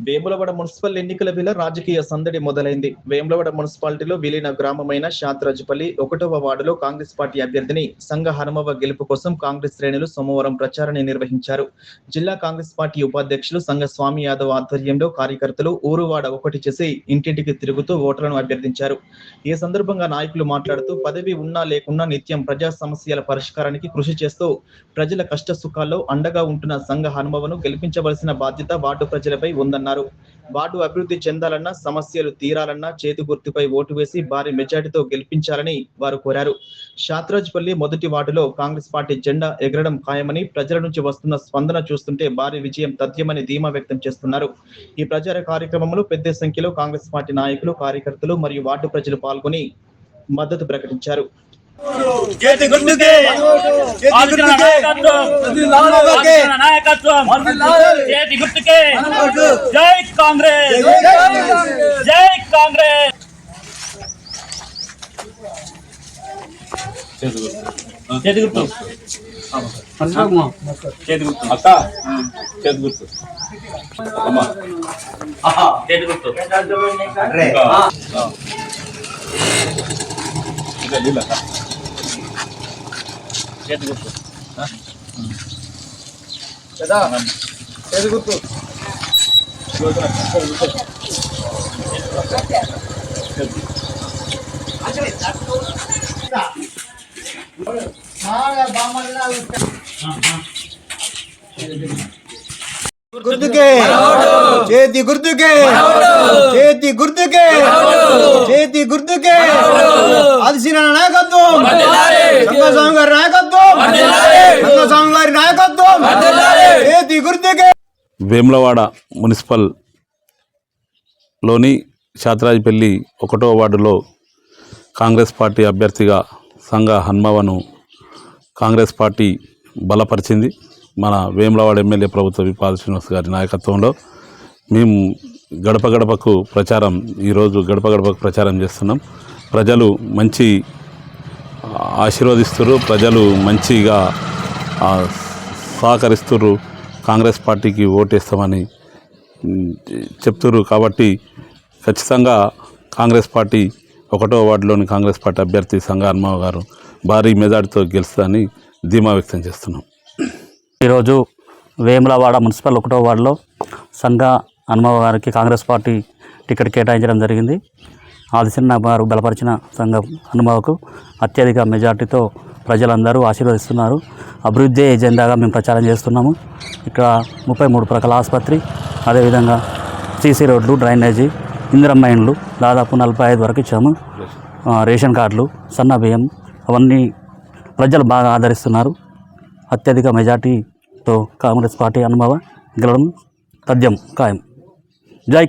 Vemulawada municipal ఎన్నికల వేళ రాజకీయ సందడి మొదలైంది. వేములవాడ మున్సిపాలిటీలో విలీన గ్రామమైన శాతరాజుపల్లి 1వ వార్డులో కాంగ్రెస్ పార్టీ అభ్యర్థిని సంఘ హనుమవ గెలుపు కోసం కాంగ్రెస్ శ్రేణులు సోమవారం ప్రచారాన్ని నిర్వహించారు. జిల్లా కాంగ్రెస్ పార్టీ ఉపాధ్యక్షులు సంఘ స్వామి యాదవ్ ఆధ్వర్యంలో కార్యకర్తలు ఊరువాడ ఒకటి చేసి ఇంటింటికి తిరుగుతూ ఓట్లను అభ్యర్థించారు. ఈ సందర్భంగా నాయకులు మాట్లాడుతూ పదవి ఉన్నా లేకున్నా నిత్యం ప్రజా సమస్యల పరిష్కారానికి కృషి చేస్తూ ప్రజల కష్ట సుఖాల్లో అండగా ఉంటున్న సంఘ హనుమవను గెలిపించవలసిన బాధ్యత వార్డు ప్రజలపై ఉందన్నారు. వార్డు అభివృద్ధి చెందాలన్నా, సమస్యలు తీరాలన్నా చేతి గుర్తుపై ఓటు వేసి భారీ మెజార్టీతో గెలిపించాలని వారు కోరారు. శాతరాజ్పల్లి మొదటి వార్డులో కాంగ్రెస్ పార్టీ జెండా ఎగరడం ఖాయమని, ప్రజల నుంచి వస్తున్న స్పందన చూస్తుంటే భారీ విజయం తథ్యమని ధీమా వ్యక్తం చేస్తున్నారు. ఈ ప్రచార కార్యక్రమంలో పెద్ద సంఖ్యలో కాంగ్రెస్ పార్టీ నాయకులు, కార్యకర్తలు మరియు వార్డు ప్రజలు పాల్గొని మద్దతు ప్రకటించారు. చేతి గుర్తుకే నాయకత్వం, చేతి గుర్తుకే జై కాంగ్రెస్, జై కాంగ్రెస్. చేతి గుర్తు చేతి గుర్తు అక్క, చేతి గుర్తు అమ్మా, చేతి గుర్తు చేతి గుర్తు కదా, చేతి గుర్తు గుర్తుకే, చేతి గుర్తుకే, చేతి గుర్తుకే, చేతి గుర్తుకే. అదిసిన నాయకత్వం, సంఘస్వామి గారి నాయకత్వం, సంఘస్వామి గారి నాయకత్వం, చేతి గుర్తుకే. వేములవాడ మున్సిపల్ లోని శాతరాజుపల్లి 1వ వార్డులో కాంగ్రెస్ పార్టీ అభ్యర్థిగా సంఘ హనుమవను కాంగ్రెస్ పార్టీ బలపరిచింది. మన వేములవాడ ఎమ్మెల్యే ప్రభుత్వ విపాద శ్రీనివాస్ గారి నాయకత్వంలో మేము గడప గడపకు ప్రచారం, ఈరోజు గడప గడపకు ప్రచారం చేస్తున్నాం. ప్రజలు మంచి ఆశీర్వదిస్తున్నారు, ప్రజలు మంచిగా సహకరిస్తున్నారు, కాంగ్రెస్ పార్టీకి ఓటేస్తామని చెప్తున్నారు. కాబట్టి ఖచ్చితంగా కాంగ్రెస్ పార్టీ 1వ వార్డులోని కాంగ్రెస్ పార్టీ అభ్యర్థి సంఘ హనుమవ గారు భారీ మెజార్టీతో గెలుస్తుందని ధీమా వ్యక్తం చేస్తున్నాం. ఈరోజు వేములవాడ మున్సిపల్ 1వ వార్డులో సంఘ హనుమవ గారికి కాంగ్రెస్ పార్టీ టికెట్ కేటాయించడం జరిగింది. ఆదిశన్న గారు బలపరిచిన సంఘ హనుమవకు అత్యధిక మెజార్టీతో ప్రజలందరూ ఆశీర్వదిస్తున్నారు. అభివృద్ధి ఎజెండాగా మేము ప్రచారం చేస్తున్నాము. ఇక్కడ 33 ప్రకల ఆసుపత్రి, అదేవిధంగా సీసీ రోడ్లు, డ్రైనేజీ, ఇందిరమ్మ ఇండ్లు దాదాపు 45 వరకు ఇచ్చాము. రేషన్ కార్డులు, సన్న బియ్యం అవన్నీ ప్రజలు బాగా ఆదరిస్తున్నారు. అత్యధిక మెజార్టీతో కాంగ్రెస్ పార్టీ హనుమవ గెలవడం తథ్యం ఖాయం. జై